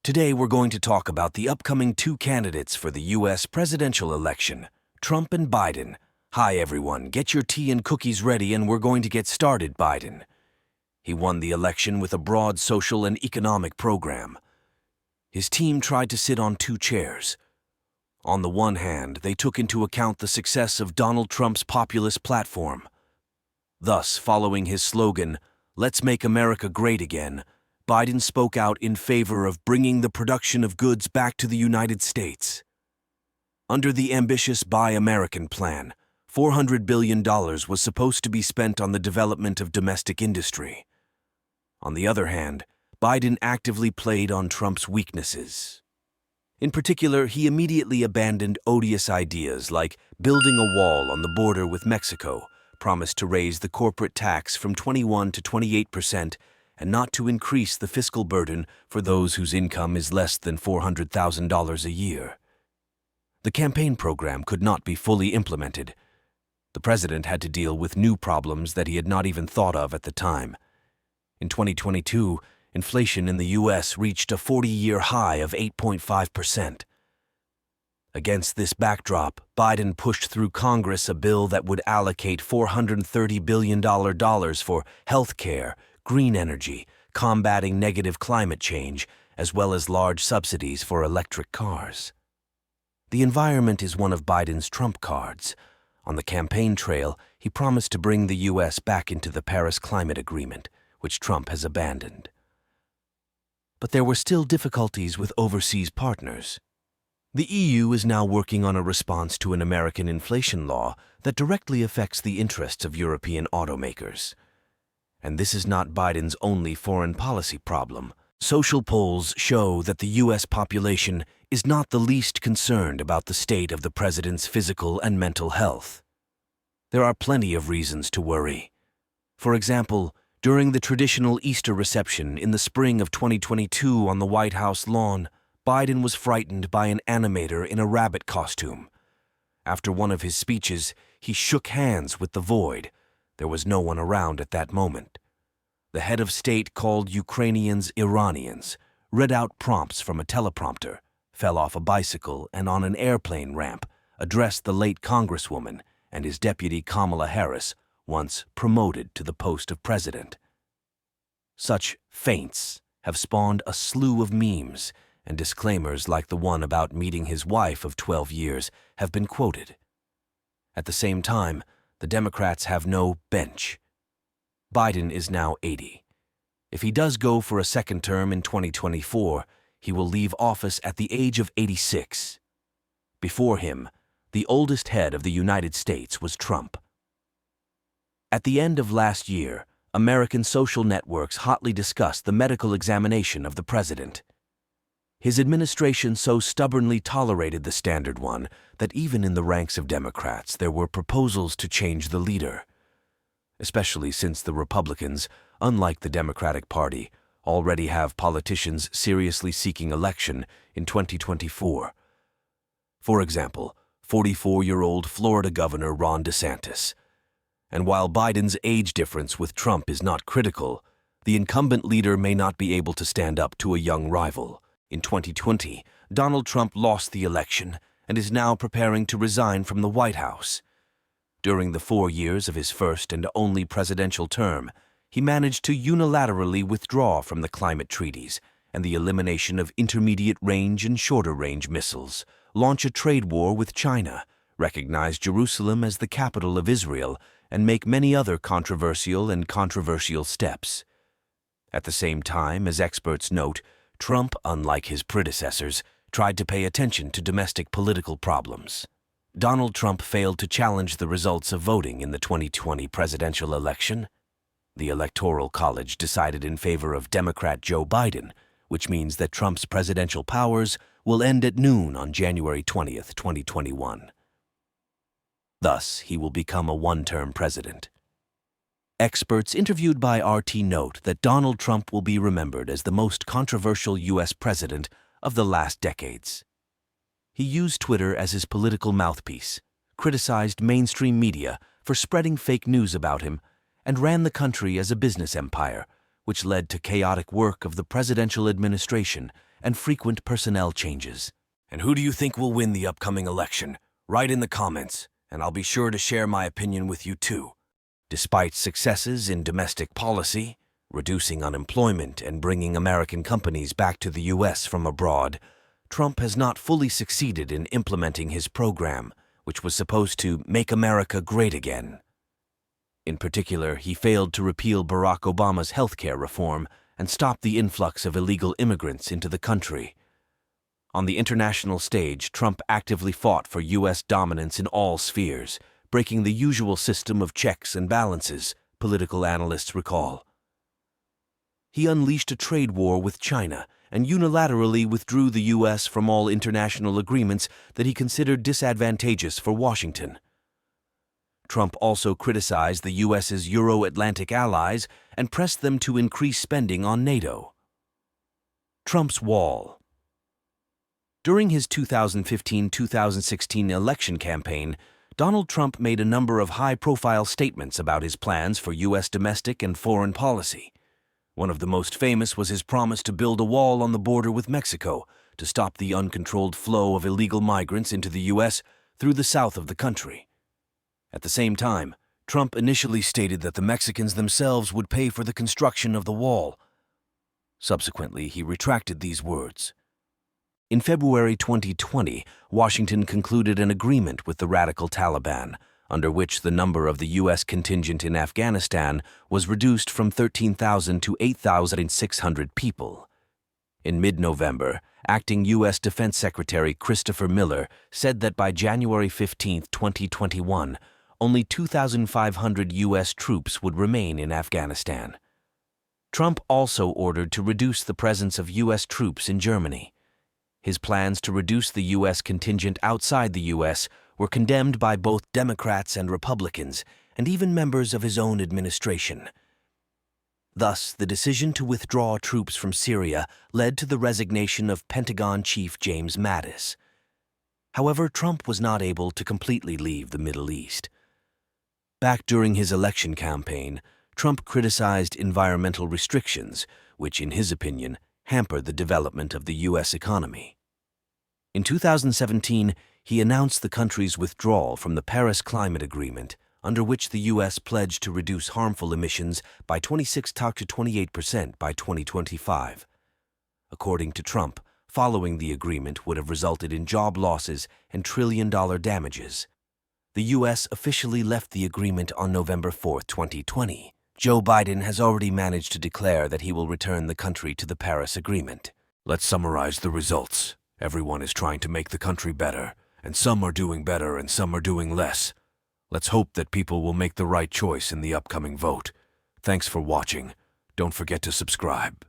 Today we're going to talk about the upcoming two candidates for the U.S. presidential election, Trump and Biden. Hi everyone, get your tea and cookies ready and we're going to get started. Biden. He won the election with a broad social and economic program. His team tried to sit on two chairs. On the one hand, they took into account the success of Donald Trump's populist platform. Thus, following his slogan, "Let's make America great again," Biden spoke out in favor of bringing the production of goods back to the United States. Under the ambitious Buy American plan, $400 billion was supposed to be spent on the development of domestic industry. On the other hand, Biden actively played on Trump's weaknesses. In particular, he immediately abandoned odious ideas like building a wall on the border with Mexico, promised to raise the corporate tax from 21% to 28%, and not to increase the fiscal burden for those whose income is less than $400,000 a year. The campaign program could not be fully implemented. The president had to deal with new problems that he had not even thought of at the time. In 2022, inflation in the U.S. reached a 40-year high of 8.5%. Against this backdrop, Biden pushed through Congress a bill that would allocate $430 billion for health care, green energy, combating negative climate change, as well as large subsidies for electric cars. The environment is one of Biden's trump cards. On the campaign trail, he promised to bring the U.S. back into the Paris Climate Agreement, which Trump has abandoned. But there were still difficulties with overseas partners. The EU is now working on a response to an American inflation law that directly affects the interests of European automakers. And this is not Biden's only foreign policy problem. Social polls show that the U.S. population is not the least concerned about the state of the president's physical and mental health. There are plenty of reasons to worry. For example, during the traditional Easter reception in the spring of 2022 on the White House lawn, Biden was frightened by an animator in a rabbit costume. After one of his speeches, he shook hands with the void. There was no one around at that moment. The head of state called Ukrainians Iranians, read out prompts from a teleprompter, fell off a bicycle and on an airplane ramp, addressed the late Congresswoman and his deputy Kamala Harris, once promoted to the post of president. Such feints have spawned a slew of memes, and disclaimers like the one about meeting his wife of 12 years have been quoted. At the same time, the Democrats have no bench. Biden is now 80. If he does go for a second term in 2024, he will leave office at the age of 86. Before him, the oldest head of the United States was Trump. At the end of last year, American social networks hotly discussed the medical examination of the president. His administration so stubbornly tolerated the standard one that even in the ranks of Democrats there were proposals to change the leader. Especially since the Republicans, unlike the Democratic Party, already have politicians seriously seeking election in 2024. For example, 44-year-old Florida Governor Ron DeSantis. And while Biden's age difference with Trump is not critical, the incumbent leader may not be able to stand up to a young rival. In 2020, Donald Trump lost the election and is now preparing to resign from the White House. During the 4 years of his first and only presidential term, he managed to unilaterally withdraw from the climate treaties and the elimination of intermediate-range and shorter-range missiles, launch a trade war with China, recognize Jerusalem as the capital of Israel, and make many other controversial steps. At the same time, as experts note, Trump, unlike his predecessors, tried to pay attention to domestic political problems. Donald Trump failed to challenge the results of voting in the 2020 presidential election. The Electoral College decided in favor of Democrat Joe Biden, which means that Trump's presidential powers will end at noon on January 20th, 2021. Thus, he will become a one-term president. Experts interviewed by RT note that Donald Trump will be remembered as the most controversial U.S. president of the last decades. He used Twitter as his political mouthpiece, criticized mainstream media for spreading fake news about him, and ran the country as a business empire, which led to chaotic work of the presidential administration and frequent personnel changes. And who do you think will win the upcoming election? Write in the comments, and I'll be sure to share my opinion with you too. Despite successes in domestic policy, reducing unemployment and bringing American companies back to the U.S. from abroad, Trump has not fully succeeded in implementing his program, which was supposed to make America great again. In particular, he failed to repeal Barack Obama's healthcare reform and stop the influx of illegal immigrants into the country. On the international stage, Trump actively fought for U.S. dominance in all spheres, breaking the usual system of checks and balances, political analysts recall. He unleashed a trade war with China and unilaterally withdrew the U.S. from all international agreements that he considered disadvantageous for Washington. Trump also criticized the U.S.'s Euro-Atlantic allies and pressed them to increase spending on NATO. Trump's wall. During his 2015-2016 election campaign, Donald Trump made a number of high-profile statements about his plans for U.S. domestic and foreign policy. One of the most famous was his promise to build a wall on the border with Mexico to stop the uncontrolled flow of illegal migrants into the U.S. through the south of the country. At the same time, Trump initially stated that the Mexicans themselves would pay for the construction of the wall. Subsequently, he retracted these words. In February 2020, Washington concluded an agreement with the radical Taliban, under which the number of the U.S. contingent in Afghanistan was reduced from 13,000 to 8,600 people. In mid-November, acting U.S. Defense Secretary Christopher Miller said that by January 15, 2021, only 2,500 U.S. troops would remain in Afghanistan. Trump also ordered to reduce the presence of U.S. troops in Germany. His plans to reduce the U.S. contingent outside the U.S. were condemned by both Democrats and Republicans, and even members of his own administration. Thus, the decision to withdraw troops from Syria led to the resignation of Pentagon Chief James Mattis. However, Trump was not able to completely leave the Middle East. Back during his election campaign, Trump criticized environmental restrictions, which, in his opinion, hampered the development of the U.S. economy. In 2017, he announced the country's withdrawal from the Paris Climate Agreement, under which the U.S. pledged to reduce harmful emissions by 26 to 28% by 2025. According to Trump, following the agreement would have resulted in job losses and trillion-dollar damages. The U.S. officially left the agreement on November 4, 2020. Joe Biden has already managed to declare that he will return the country to the Paris Agreement. Let's summarize the results. Everyone is trying to make the country better, and some are doing better and some are doing less. Let's hope that people will make the right choice in the upcoming vote. Thanks for watching. Don't forget to subscribe.